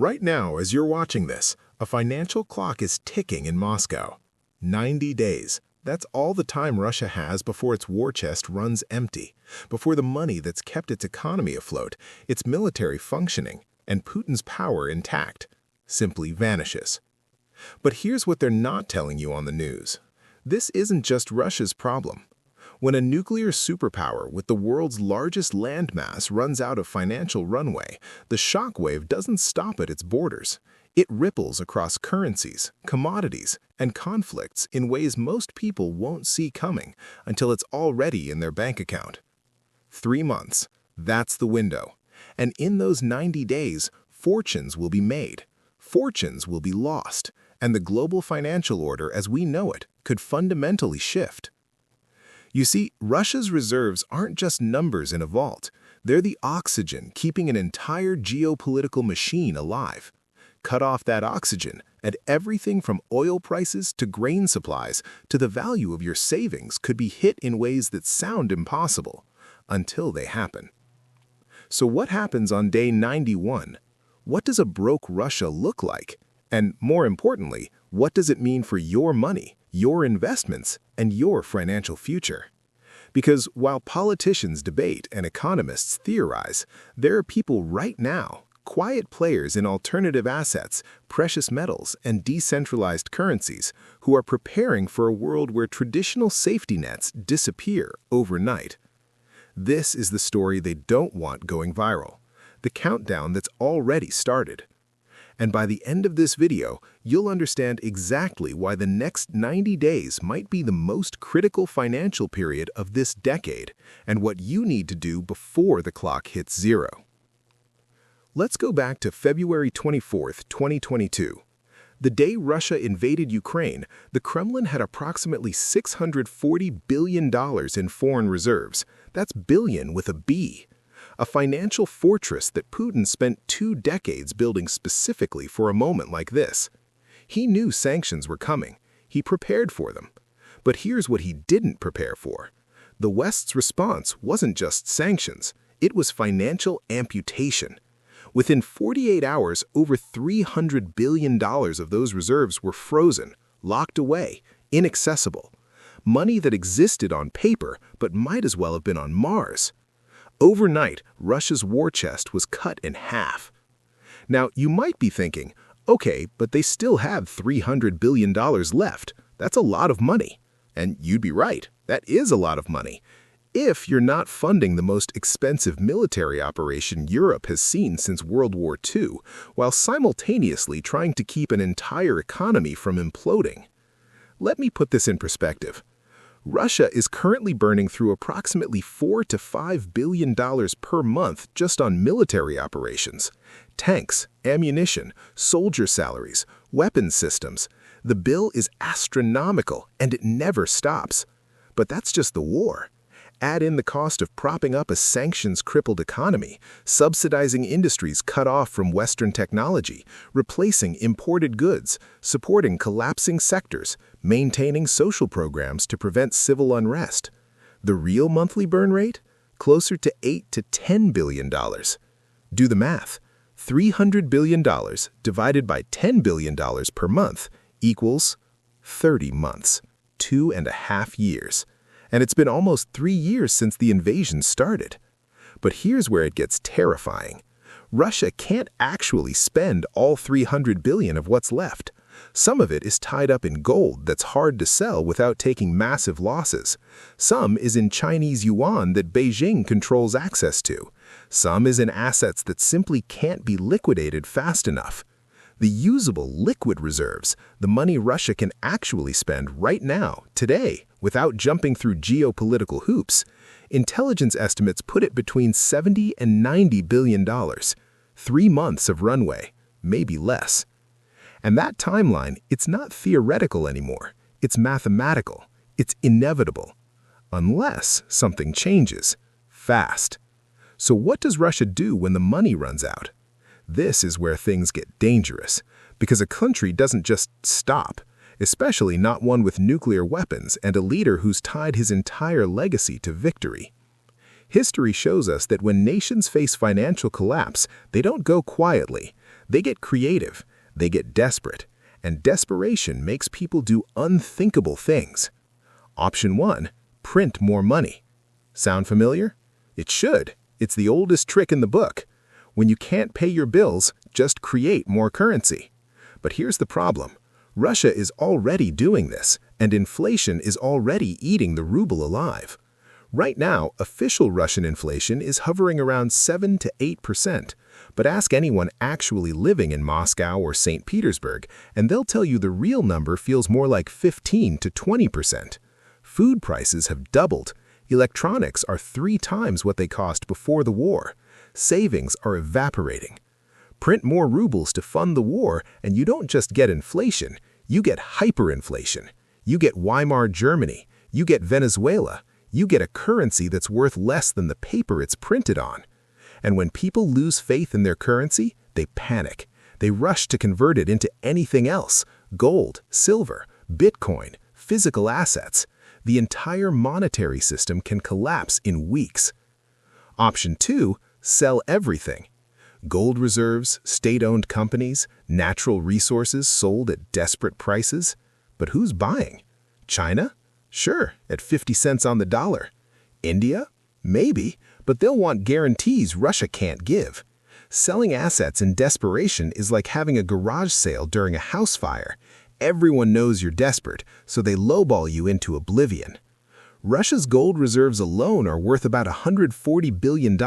Right now, as you're watching this, a financial clock is ticking in Moscow. 90 days. That's all the time Russia has before its war chest runs empty, before the money that's kept its economy afloat, its military functioning, and Putin's power intact simply vanishes. But here's what they're not telling you on the news. This isn't just Russia's problem. When a nuclear superpower with the world's largest landmass runs out of financial runway, the shockwave doesn't stop at its borders. It ripples across currencies, commodities, and conflicts in ways most people won't see coming until it's already in their bank account. 3 months, that's the window. And in those 90 days, fortunes will be made, fortunes will be lost, and the global financial order as we know it could fundamentally shift. You see, Russia's reserves aren't just numbers in a vault. They're the oxygen keeping an entire geopolitical machine alive. Cut off that oxygen, and everything from oil prices to grain supplies to the value of your savings could be hit in ways that sound impossible, until they happen. So what happens on day 91? What does a broke Russia look like? And more importantly, what does it mean for your money, your investments, and your financial future? Because while politicians debate and economists theorize, there are people right now, quiet players in alternative assets, precious metals, and decentralized currencies, who are preparing for a world where traditional safety nets disappear overnight. This is the story they don't want going viral, the countdown that's already started. And by the end of this video, you'll understand exactly why the next 90 days might be the most critical financial period of this decade, and what you need to do before the clock hits zero. Let's go back to February 24, 2022. The day Russia invaded Ukraine, the Kremlin had approximately $640 billion in foreign reserves. That's billion with a B. A financial fortress that Putin spent 2 decades building specifically for a moment like this. He knew sanctions were coming. He prepared for them. But here's what he didn't prepare for. The West's response wasn't just sanctions. It was financial amputation. Within 48 hours, over $300 billion of those reserves were frozen, locked away, inaccessible. Money that existed on paper but might as well have been on Mars. Overnight, Russia's war chest was cut in half. Now, you might be thinking, okay, but they still have $300 billion left. That's a lot of money. And you'd be right, that is a lot of money. If you're not funding the most expensive military operation Europe has seen since World War II, while simultaneously trying to keep an entire economy from imploding. Let me put this in perspective. Russia is currently burning through approximately $4 to $5 billion per month just on military operations. Tanks, ammunition, soldier salaries, weapons systems. The bill is astronomical and it never stops. But that's just the war. Add in the cost of propping up a sanctions-crippled economy, subsidizing industries cut off from Western technology, replacing imported goods, supporting collapsing sectors, maintaining social programs to prevent civil unrest. The real monthly burn rate? Closer to $8 to $10 billion. Do the math. $300 billion divided by $10 billion per month equals 30 months, 2.5 years. And it's been almost 3 years since the invasion started. But here's where it gets terrifying. Russia can't actually spend all $300 billion of what's left. Some of it is tied up in gold that's hard to sell without taking massive losses. Some is in Chinese yuan that Beijing controls access to. Some is in assets that simply can't be liquidated fast enough. The usable liquid reserves, the money Russia can actually spend right now, today, without jumping through geopolitical hoops, intelligence estimates put it between $70 and $90 billion. 3 months of runway, maybe less. And that timeline, it's not theoretical anymore. It's mathematical. It's inevitable. Unless something changes, fast. So what does Russia do when the money runs out? This is where things get dangerous, because a country doesn't just stop, especially not one with nuclear weapons and a leader who's tied his entire legacy to victory. History shows us that when nations face financial collapse, they don't go quietly. They get creative, they get desperate, and desperation makes people do unthinkable things. Option 1, print more money. Sound familiar? It should. It's the oldest trick in the book. When you can't pay your bills, just create more currency. But here's the problem. Russia is already doing this, and inflation is already eating the ruble alive. Right now, official Russian inflation is hovering around 7 to 8%, but ask anyone actually living in Moscow or St. Petersburg, and they'll tell you the real number feels more like 15 to 20%. Food prices have doubled. Electronics are 3 times what they cost before the war. Savings are evaporating. Print more rubles to fund the war, and you don't just get inflation, you get hyperinflation. You get Weimar Germany, you get Venezuela, you get a currency that's worth less than the paper it's printed on. And when people lose faith in their currency, they panic. They rush to convert it into anything else: gold, silver, Bitcoin, physical assets. The entire monetary system can collapse in weeks. Option 2, sell everything. Gold reserves, state-owned companies, natural resources sold at desperate prices. But who's buying? China? Sure, at 50 cents on the dollar. India? Maybe, but they'll want guarantees Russia can't give. Selling assets in desperation is like having a garage sale during a house fire. Everyone knows you're desperate, so they lowball you into oblivion. Russia's gold reserves alone are worth about $140 billion.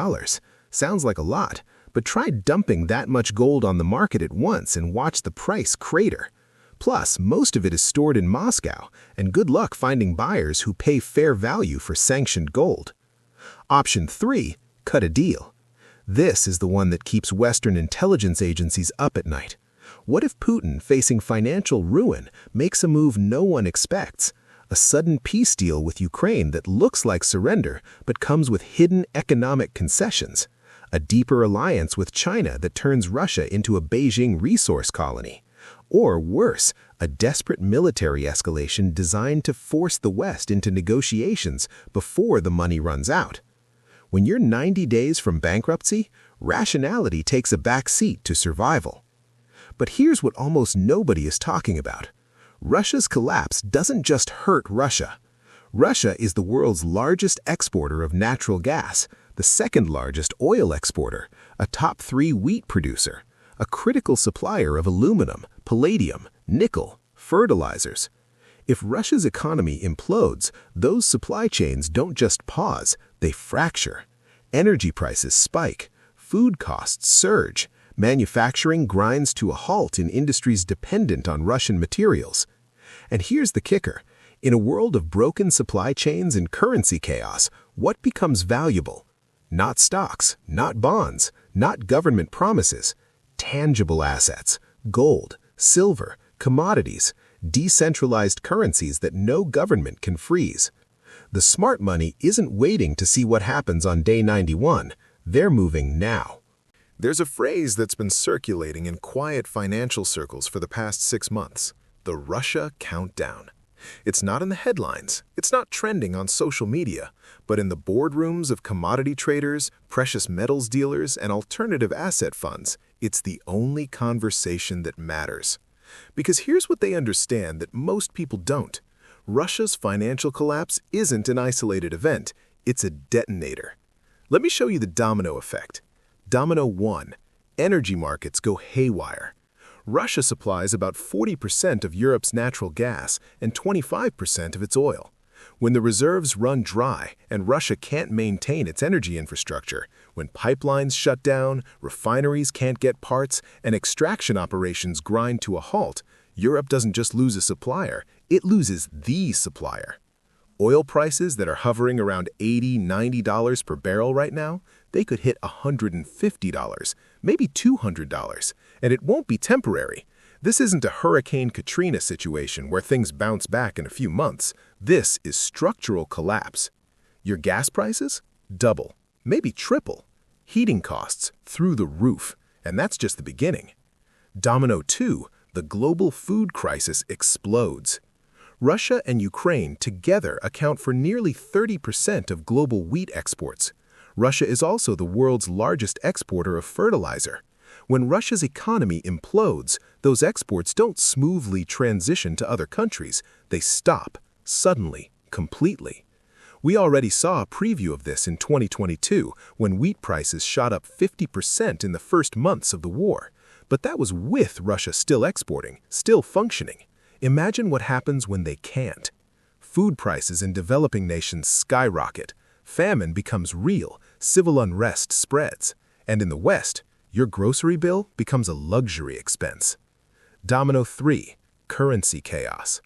Sounds like a lot, but try dumping that much gold on the market at once and watch the price crater. Plus, most of it is stored in Moscow, and good luck finding buyers who pay fair value for sanctioned gold. Option 3, cut a deal. This is the one that keeps Western intelligence agencies up at night. What if Putin, facing financial ruin, makes a move no one expects? A sudden peace deal with Ukraine that looks like surrender but comes with hidden economic concessions. A deeper alliance with China that turns Russia into a Beijing resource colony. Or worse, a desperate military escalation designed to force the West into negotiations before the money runs out. When you're 90 days from bankruptcy, rationality takes a back seat to survival. But here's what almost nobody is talking about. Russia's collapse doesn't just hurt Russia. Russia is the world's largest exporter of natural gas, the second largest oil exporter, a top 3 wheat producer, a critical supplier of aluminum, palladium, nickel, fertilizers. If Russia's economy implodes, those supply chains don't just pause, they fracture. Energy prices spike, food costs surge, manufacturing grinds to a halt in industries dependent on Russian materials. And here's the kicker. In a world of broken supply chains and currency chaos, what becomes valuable? Not stocks, not bonds, not government promises. Tangible assets, gold, silver, commodities, decentralized currencies that no government can freeze. The smart money isn't waiting to see what happens on day 91. They're moving now. There's a phrase that's been circulating in quiet financial circles for the past 6 months: the Russia countdown. It's not in the headlines, it's not trending on social media, but in the boardrooms of commodity traders, precious metals dealers, and alternative asset funds, it's the only conversation that matters. Because here's what they understand that most people don't. Russia's financial collapse isn't an isolated event, it's a detonator. Let me show you the domino effect. Domino 1. Energy markets go haywire. Russia supplies about 40% of Europe's natural gas and 25% of its oil. When the reserves run dry and Russia can't maintain its energy infrastructure, when pipelines shut down, refineries can't get parts, and extraction operations grind to a halt, Europe doesn't just lose a supplier, it loses the supplier. Oil prices that are hovering around $80, $90 per barrel right now, they could hit $150, maybe $200, and it won't be temporary. This isn't a Hurricane Katrina situation where things bounce back in a few months. This is structural collapse. Your gas prices? Double, maybe triple. Heating costs through the roof, and that's just the beginning. Domino 2, the global food crisis explodes. Russia and Ukraine together account for nearly 30% of global wheat exports. Russia is also the world's largest exporter of fertilizer. When Russia's economy implodes, those exports don't smoothly transition to other countries. They stop, suddenly, completely. We already saw a preview of this in 2022 when wheat prices shot up 50% in the first months of the war. But that was with Russia still exporting, still functioning. Imagine what happens when they can't. Food prices in developing nations skyrocket. Famine becomes real, civil unrest spreads. And in the West, your grocery bill becomes a luxury expense. Domino 3. Currency chaos.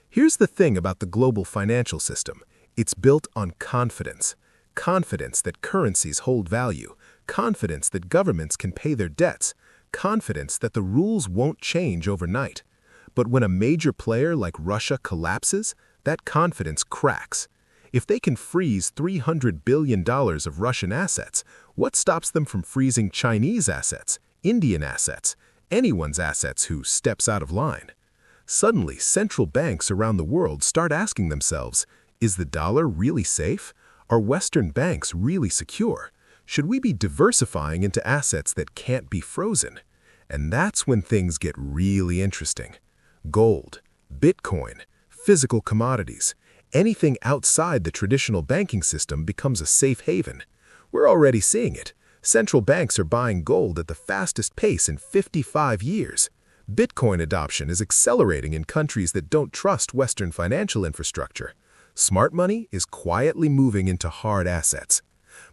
Here's the thing about the global financial system. It's built on confidence. Confidence that currencies hold value. Confidence that governments can pay their debts. Confidence that the rules won't change overnight. But when a major player like Russia collapses, that confidence cracks. If they can freeze $300 billion of Russian assets, what stops them from freezing Chinese assets, Indian assets, anyone's assets who steps out of line? Suddenly, central banks around the world start asking themselves, is the dollar really safe? Are Western banks really secure? Should we be diversifying into assets that can't be frozen? And that's when things get really interesting. Gold, Bitcoin, physical commodities, anything outside the traditional banking system becomes a safe haven. We're already seeing it. Central banks are buying gold at the fastest pace in 55 years. Bitcoin adoption is accelerating in countries that don't trust Western financial infrastructure. Smart money is quietly moving into hard assets.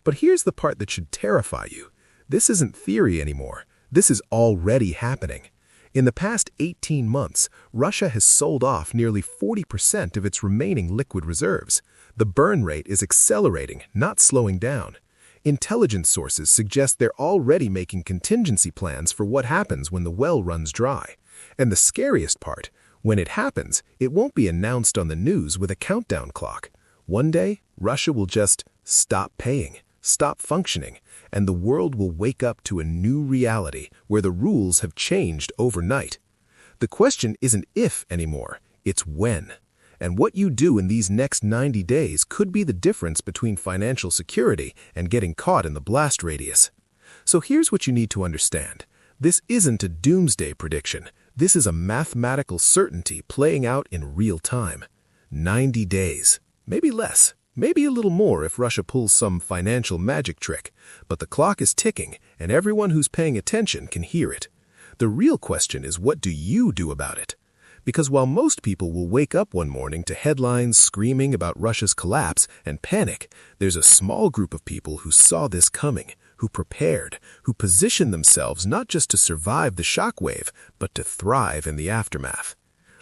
But here's the part that should terrify you. This isn't theory anymore. This is already happening. In the past 18 months, Russia has sold off nearly 40% of its remaining liquid reserves. The burn rate is accelerating, not slowing down. Intelligence sources suggest they're already making contingency plans for what happens when the well runs dry. And the scariest part, when it happens, it won't be announced on the news with a countdown clock. One day, Russia will just stop paying, stop functioning, and the world will wake up to a new reality where the rules have changed overnight. The question isn't if anymore, it's when. And what you do in these next 90 days could be the difference between financial security and getting caught in the blast radius. So here's what you need to understand. This isn't a doomsday prediction. This is a mathematical certainty playing out in real time. 90 days, maybe less, maybe a little more if Russia pulls some financial magic trick. But the clock is ticking, and everyone who's paying attention can hear it. The real question is, what do you do about it? Because while most people will wake up one morning to headlines screaming about Russia's collapse and panic, there's a small group of people who saw this coming, who prepared, who positioned themselves not just to survive the shockwave, but to thrive in the aftermath.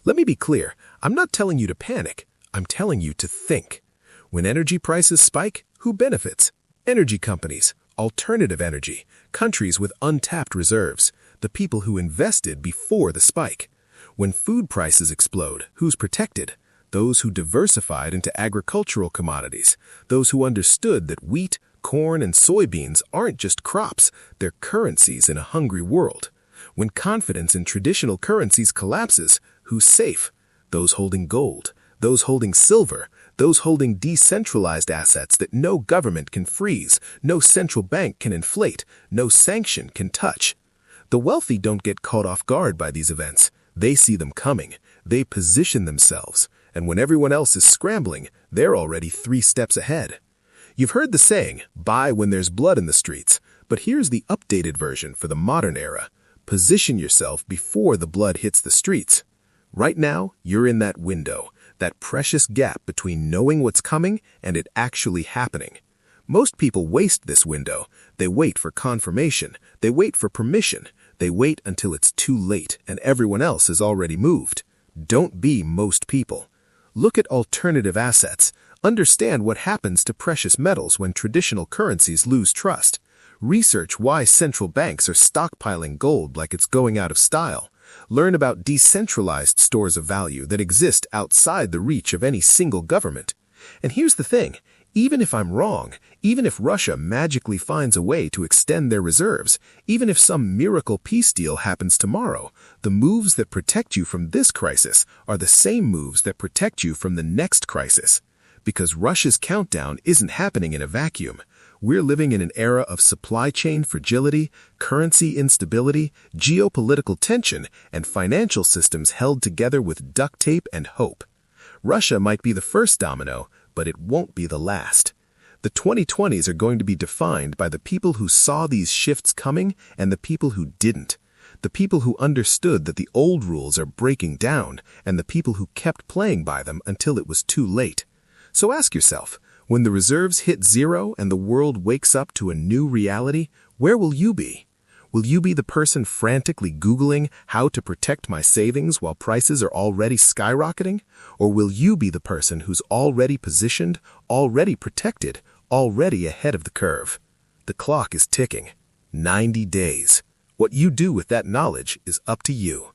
Let me be clear, I'm not telling you to panic, I'm telling you to think. When energy prices spike, who benefits? Energy companies, alternative energy, countries with untapped reserves, the people who invested before the spike. When food prices explode, who's protected? Those who diversified into agricultural commodities, those who understood that wheat, corn, and soybeans aren't just crops, they're currencies in a hungry world. When confidence in traditional currencies collapses, who's safe? Those holding gold, those holding silver, those holding decentralized assets that no government can freeze, no central bank can inflate, no sanction can touch. The wealthy don't get caught off guard by these events. They see them coming, they position themselves, and when everyone else is scrambling, they're already 3 steps ahead. You've heard the saying, buy when there's blood in the streets, but here's the updated version for the modern era. Position yourself before the blood hits the streets. Right now, you're in that window, that precious gap between knowing what's coming and it actually happening. Most people waste this window. They wait for confirmation, they wait for permission, they wait until it's too late and everyone else has already moved. Don't be most people. Look at alternative assets. Understand what happens to precious metals when traditional currencies lose trust. Research why central banks are stockpiling gold like it's going out of style. Learn about decentralized stores of value that exist outside the reach of any single government. And here's the thing. Even if I'm wrong, even if Russia magically finds a way to extend their reserves, even if some miracle peace deal happens tomorrow, the moves that protect you from this crisis are the same moves that protect you from the next crisis. Because Russia's countdown isn't happening in a vacuum. We're living in an era of supply chain fragility, currency instability, geopolitical tension, and financial systems held together with duct tape and hope. Russia might be the first domino, but it won't be the last. The 2020s are going to be defined by the people who saw these shifts coming and the people who didn't. The people who understood that the old rules are breaking down and the people who kept playing by them until it was too late. So ask yourself, when the reserves hit zero and the world wakes up to a new reality, where will you be? Will you be the person frantically Googling how to protect my savings while prices are already skyrocketing? Or will you be the person who's already positioned, already protected, already ahead of the curve? The clock is ticking. 90 days. What you do with that knowledge is up to you.